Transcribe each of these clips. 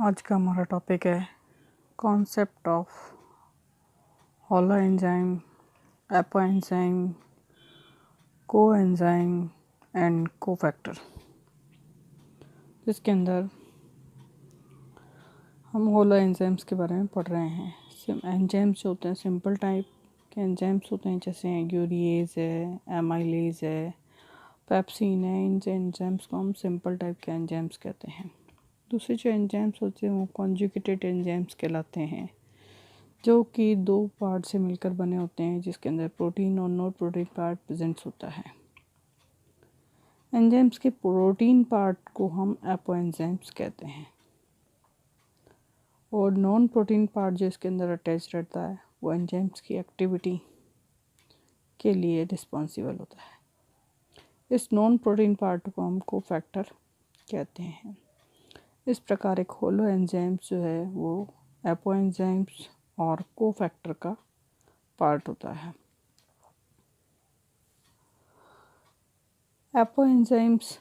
आज का हमारा टॉपिक है concept of hollow enzyme, apo enzyme, को एंजाइम एंड कोफैक्टर। जिसके अंदर हम हॉलो एंजाइम्स के बारे में पढ़ रहे हैं। एंजाइम्स जो होते हैं सिंपल टाइप के एंजाइम्स होते हैं, जैसे यूरिएज है, एमाइलेज है, पेप्सिन है। इन एंजाइम्स को हम सिंपल टाइप के एंजाइम्स कहते हैं। दूसरे जो एंजाइम्स होते हैं वो कॉन्जुगेटेड एंजाइम्स कहलाते हैं, जो कि दो पार्ट से मिलकर बने होते हैं, जिसके अंदर प्रोटीन और नॉन प्रोटीन पार्ट प्रेजेंट होता है। एंजाइम्स के प्रोटीन पार्ट को हम एपो एंजाइम्स कहते हैं, और नॉन प्रोटीन पार्ट जो इसके अंदर अटैच रहता है वो एंजाइम्स की एक्टिविटी के लिए रिस्पॉन्सिबल होता है। इस नॉन प्रोटीन पार्ट को हम कोफैक्टर कहते हैं। इस प्रकार एक होलो एंजाइम्स जो है वो एपो एंजाइम्स और कोफैक्टर का पार्ट होता है। एपो एंजाइम्स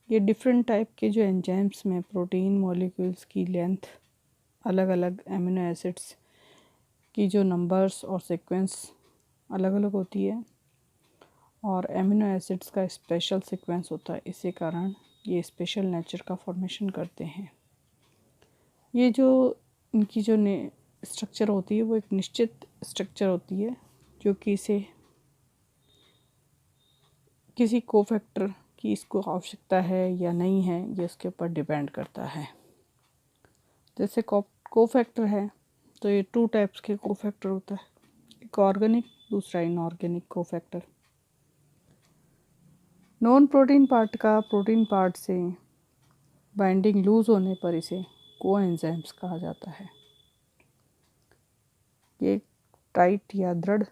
ये डिफरेंट टाइप के जो एंजाइम्स में प्रोटीन मॉलिक्यूल्स की लेंथ, अलग अलग एमिनो एसिड्स की जो नंबर्स और सीक्वेंस अलग अलग होती है, और एमिनो एसिड्स का स्पेशल सीक्वेंस होता है। इसी कारण ये स्पेशल नेचर का फॉर्मेशन करते हैं। ये जो इनकी जो स्ट्रक्चर होती है वो एक निश्चित स्ट्रक्चर होती है, जो कि इसे किसी कोफैक्टर की इसको आवश्यकता है या नहीं है, ये इसके ऊपर डिपेंड करता है। जैसे कोफैक्टर है तो ये टू टाइप्स के कोफैक्टर होता है, एक ऑर्गेनिक, दूसरा inorganic cofactor. Non protein part का प्रोटीन पार्ट से बाइंडिंग लूज होने पर इसे कोएंजाइम्स कहा जाता है। ये टाइट या दृढ़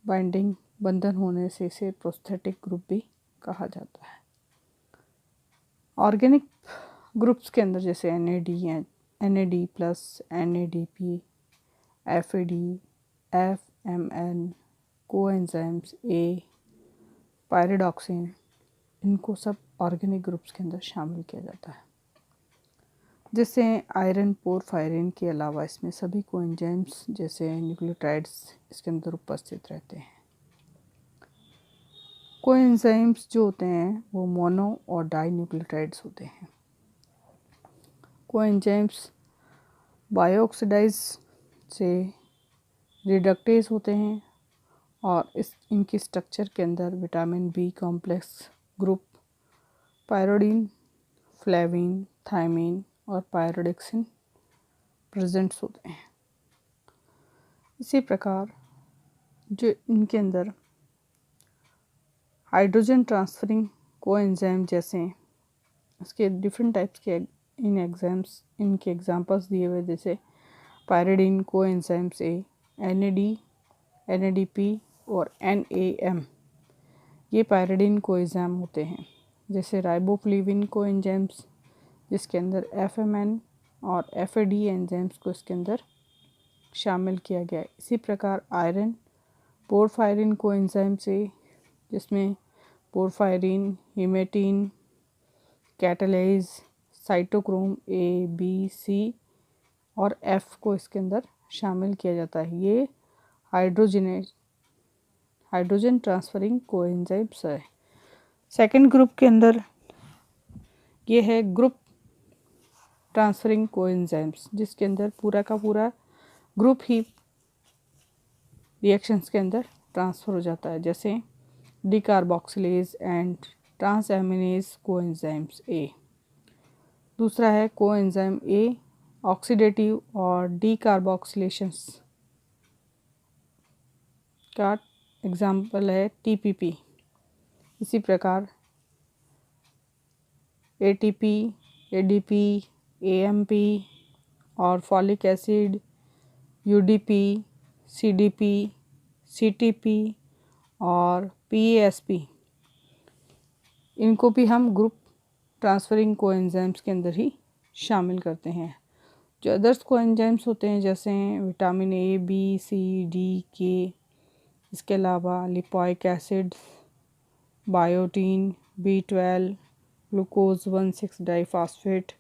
बाइंडिंग बंधन होने से इसे प्रोस्थेटिक ग्रुप भी कहा जाता है। ऑर्गेनिक ग्रुप्स के अंदर जैसे NAD plus, NADP, FAD, FMN, coenzymes A, pyridoxine, इनको सब ऑर्गेनिक ग्रुप्स के अंदर शामिल किया जाता है। जिससे आयरन, पोरफायरिन के अलावा इसमें सभी कोएंजाइम्स जैसे न्यूक्लियोटाइड्स इसके अंदर उपस्थित रहते हैं। कोएंजाइम्स जो होते हैं वो मोनो और डाई न्यूक्लियोटाइड्स होते हैं। कोएंजाइम्स बायोऑक्सीडाइज से रिडक्टेज होते हैं, और इनकी स्ट्रक्चर के अंदर विटामिन बी कॉम्प्लेक्स ग्रुप, पायरोडीन, फ्लेविन, थायमिन और पायरोडिक्सिन प्रेजेंट्स होते हैं। इसी प्रकार जो इनके अंदर हाइड्रोजन ट्रांसफरिंग कोएंजाइम जैसे इसके डिफरेंट टाइप्स के इनके एग्जांपल्स दिए हुए, जैसे pyridine coenzymes A, NAD, NADP और NAM, ये पायरिडीन कोएंजाइम होते हैं। जैसे राइबोफ्लेविन कोएंजाइम्स, जिसके अंदर FMN और FAD एंजाइम्स को इसके अंदर शामिल किया गया है। इसी प्रकार आयरन पोरफायरिन कोएंजाइम से, जिसमें porphyrin, haematin, catalase, cytochrome A, B, C और F को इसके अंदर शामिल किया जाता है। ये हाइड्रोजन ट्रांसफरिंग कोएंजाइम्स है। सेकेंड ग्रुप के अंदर ये है ग्रुप ट्रांसफरिंग कोएंजाइम्स, जिसके अंदर पूरा का पूरा ग्रुप ही रिएक्शंस के अंदर ट्रांसफ़र हो जाता है, जैसे decarboxylase and transaminase coenzymes A। दूसरा है कोएंजाइम A ऑक्सीडेटिव और डीकार्बोक्सिलेशंस का एग्जाम्पल है TPP। इसी प्रकार ATP, ADP, AMP और folic acid, UDP, CDP, CTP और PASP, इनको भी हम ग्रुप ट्रांसफरिंग कोएंजाइम्स के अंदर ही शामिल करते हैं। जो अदर्स कोएंजाइम्स होते हैं, जैसे vitamin A, B, C, D, K, इसके अलावा lipoic acid, biotin, B12, glucose 1,6 diphosphate,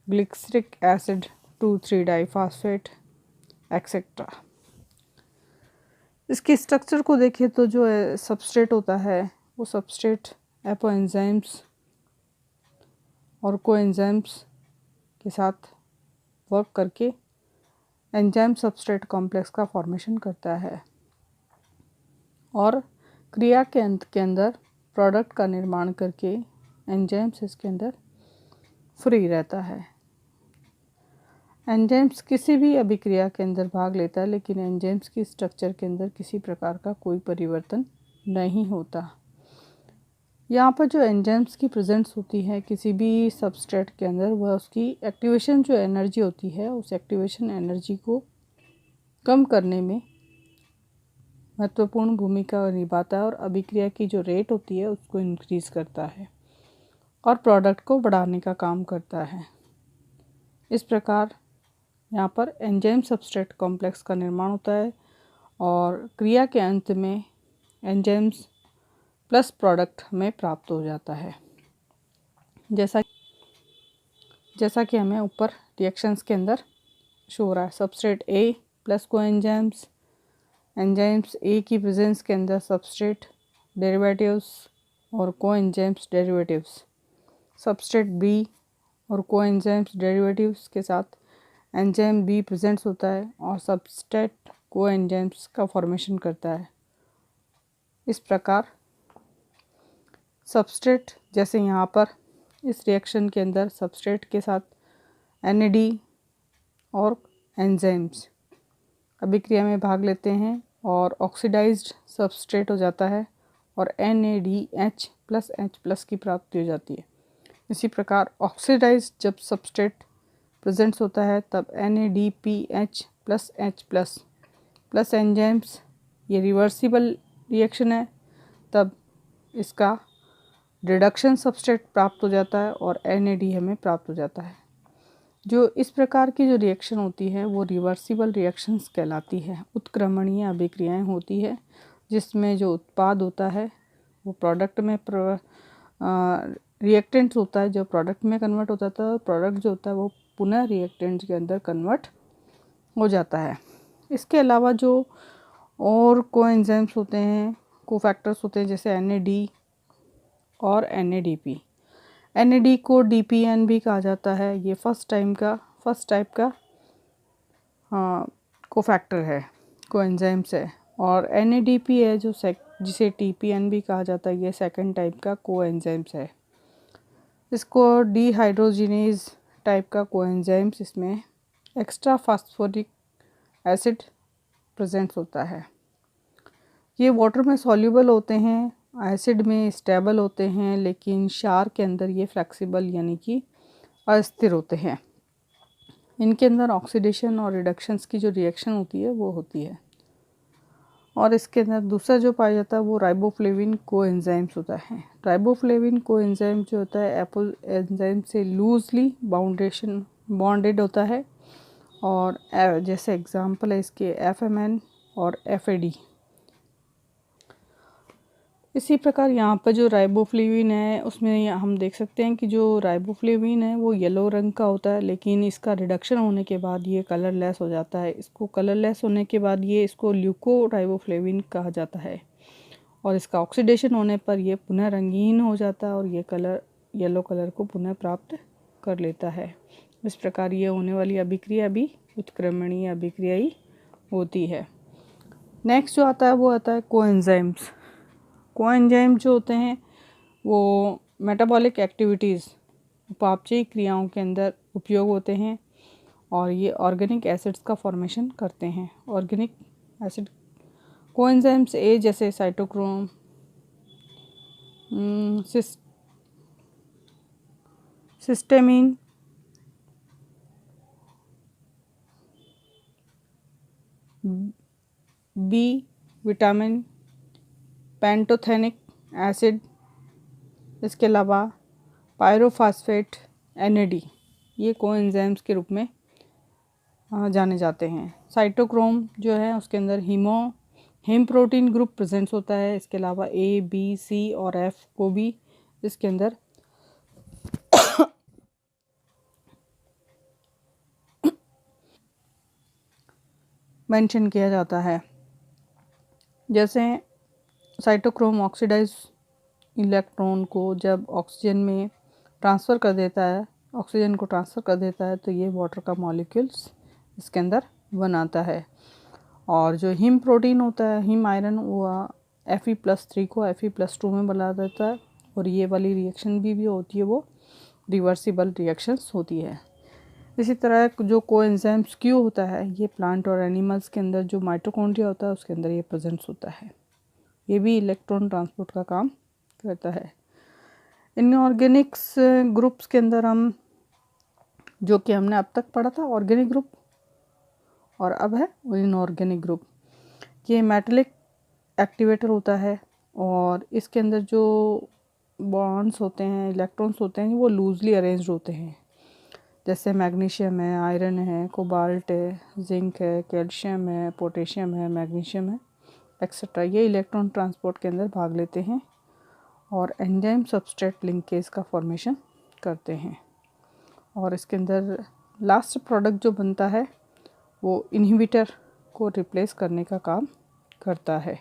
glyceric acid 2,3 diphosphate etcetera. इसके स्ट्रक्चर को देखें तो जो सबस्ट्रेट होता है वो सबस्ट्रेट एपोएंजाइम्स और कोएंजाइम्स के साथ वर्क करके एंजाइम सबस्ट्रेट कॉम्प्लेक्स का फॉर्मेशन करता है और क्रिया के अंत के अंदर प्रोडक्ट का निर्माण करके एंजाइम्स इसके अंदर फ्री रहता है। एंजाइम्स किसी भी अभिक्रिया के अंदर भाग लेता है, लेकिन एंजाइम्स की स्ट्रक्चर के अंदर किसी प्रकार का कोई परिवर्तन नहीं होता। यहाँ पर जो एंजाइम्स की प्रेजेंस होती है किसी भी सबस्ट्रेट के अंदर, वह उसकी एक्टिवेशन जो एनर्जी होती है उस एक्टिवेशन एनर्जी को कम करने में महत्वपूर्ण भूमिका निभाता है और अभिक्रिया की जो रेट होती है उसको इंक्रीज़ करता है और प्रोडक्ट को बढ़ाने का काम करता है। इस प्रकार यहाँ पर एंजाइम सबस्ट्रेट कॉम्प्लेक्स का निर्माण होता है और क्रिया के अंत में एंजाइम्स प्लस प्रोडक्ट हमें प्राप्त हो जाता है। जैसा कि हमें ऊपर रिएक्शंस के अंदर शो हो रहा है। सबस्ट्रेट ए प्लस कोएंजाइम्स, एंजाइम्स ए की प्रेजेंस के अंदर सबस्ट्रेट डेरिवेटिव्स और कोएंजाइम्स डेरिवेटिव्स, सबस्ट्रेट बी और कोएंजाइम्स डेरिवेटिव्स के साथ एंजाइम बी प्रेजेंट्स होता है और सबस्ट्रेट कोएंजाइम्स का फॉर्मेशन करता है। इस प्रकार सबस्ट्रेट, जैसे यहाँ पर इस रिएक्शन के अंदर सबस्ट्रेट के साथ NAD और एंजाइम्स अभिक्रिया में भाग लेते हैं और ऑक्सीडाइज्ड सबस्ट्रेट हो जाता है और NADH प्लस H प्लस की प्राप्ति हो जाती है। इसी प्रकार ऑक्सीडाइज्ड जब सबस्ट्रेट प्रेजेंट्स होता है तब NADPH plus H plus plus enzymes, ये रिवर्सिबल रिएक्शन है, तब इसका रिडक्शन सबस्ट्रेट प्राप्त हो जाता है और NAD हमें प्राप्त हो जाता है। जो इस प्रकार की जो रिएक्शन होती है वो रिवर्सिबल रिएक्शंस कहलाती है। उत्क्रमणीय अभिक्रियाएं होती है जिसमें जो उत्पाद होता है वो प्रोडक्ट में रिएक्टेंट्स होता है जो प्रोडक्ट में कन्वर्ट होता था और प्रोडक्ट जो होता है वो पुनः रिएक्टेंट्स के अंदर कन्वर्ट हो जाता है। इसके अलावा जो और कोएंजाइम्स होते हैं, कोफैक्टर्स होते हैं, जैसे NAD और NADP। NAD को DPN भी कहा जाता है। ये फर्स्ट टाइप का कोफैक्टर है, कोएंजाइम्स है। और NADP है जो जिसे TPN भी कहा जाता है, ये सेकंड टाइप का कोएंजाइम्स है। इसको डिहाइड्रोजिनेज टाइप का कोएंजाइम्स, इसमें एक्स्ट्रा फास्फोरिक एसिड प्रेजेंट होता है। ये वाटर में सॉल्युबल होते हैं, एसिड में स्टेबल होते हैं, लेकिन क्षार के अंदर ये फ्लेक्सिबल यानी कि अस्थिर होते हैं। इनके अंदर ऑक्सीडेशन और रिडक्शंस की जो रिएक्शन होती है वो होती है। और इसके अंदर दूसरा जो पाया जाता है वो राइबोफ्लेविन कोएंजाइम्स होता है। राइबोफ्लेविन कोएंजाइम जो होता है एंजाइम से लूजली बॉन्डेड होता है और जैसे एग्जांपल है इसके FMN और FAD। इसी प्रकार यहाँ पर जो राइबोफ्लेविन है उसमें हम देख सकते हैं कि जो राइबोफ्लेविन है वो येलो रंग का होता है, लेकिन इसका रिडक्शन होने के बाद ये कलरलेस हो जाता है। इसको कलरलेस होने के बाद इसको ल्यूको राइबोफ्लेविन कहा जाता है और इसका ऑक्सीडेशन होने पर यह पुनः रंगीन हो जाता है और ये कलर येलो कलर को पुनः प्राप्त कर लेता है। इस प्रकार ये होने वाली अभिक्रिया भी उत्क्रमणीय अभिक्रिया ही होती है। नेक्स्ट जो आता है वो आता है कोएंजाइम्स। कोएंजाइम जो होते हैं वो मेटाबॉलिक एक्टिविटीज़, उपापचयी क्रियाओं के अंदर उपयोग होते हैं और ये ऑर्गेनिक एसिड्स का फॉर्मेशन करते हैं। ऑर्गेनिक एसिड कोएंजाइम्स ए जैसे साइटोक्रोम, सिस्टेमिन, बी विटामिन, पेंटोथेनिक एसिड, इसके अलावा पायरोफॉस्फेट, NAD, ये कोएंजाइम्स के रूप में जाने जाते हैं। साइटोक्रोम जो है उसके अंदर हिम प्रोटीन ग्रुप प्रेजेंट होता है। इसके अलावा A, B, C और F को भी इसके अंदर मेंशन किया जाता है। जैसे साइटोक्रोम ऑक्सीडाइज इलेक्ट्रॉन को जब ऑक्सीजन में ट्रांसफ़र कर देता है, ऑक्सीजन को ट्रांसफ़र कर देता है, तो ये वाटर का मॉलिक्यूल्स इसके अंदर बनाता है। और जो हिम प्रोटीन होता है, हिम आयरन, वो Fe+3 को Fe+2 में बना देता है। और ये वाली रिएक्शन भी होती है, वो रिवर्सिबल रिएक्शंस होती है। इसी तरह जो कोएंजाइम्स Q होता है, ये प्लांट और एनिमल्स के अंदर जो माइटोकॉन्ड्रिया होता है उसके अंदर ये प्रेजेंस होता है। ये भी इलेक्ट्रॉन ट्रांसपोर्ट का काम करता है। इनऑर्गेनिक्स ग्रुप्स के अंदर हम, जो कि हमने अब तक पढ़ा था, ऑर्गेनिक ग्रुप और अब है इनऑर्गेनिक ग्रुप। ये मेटालिक एक्टिवेटर होता है और इसके अंदर जो बॉन्ड्स होते हैं, इलेक्ट्रॉन्स होते हैं, वो लूजली अरेंज्ड होते हैं। जैसे मैग्नीशियम है, आयरन है, कोबाल्ट है, जिंक है, कैल्शियम है, पोटेशियम है, मैग्नीशियम है, एक्सेट्रा। ये इलेक्ट्रॉन ट्रांसपोर्ट के अंदर भाग लेते हैं और एंजाइम सबस्ट्रेट लिंकेज का फॉर्मेशन करते हैं। और इसके अंदर लास्ट प्रोडक्ट जो बनता है वो इनहिबिटर को रिप्लेस करने का काम करता है।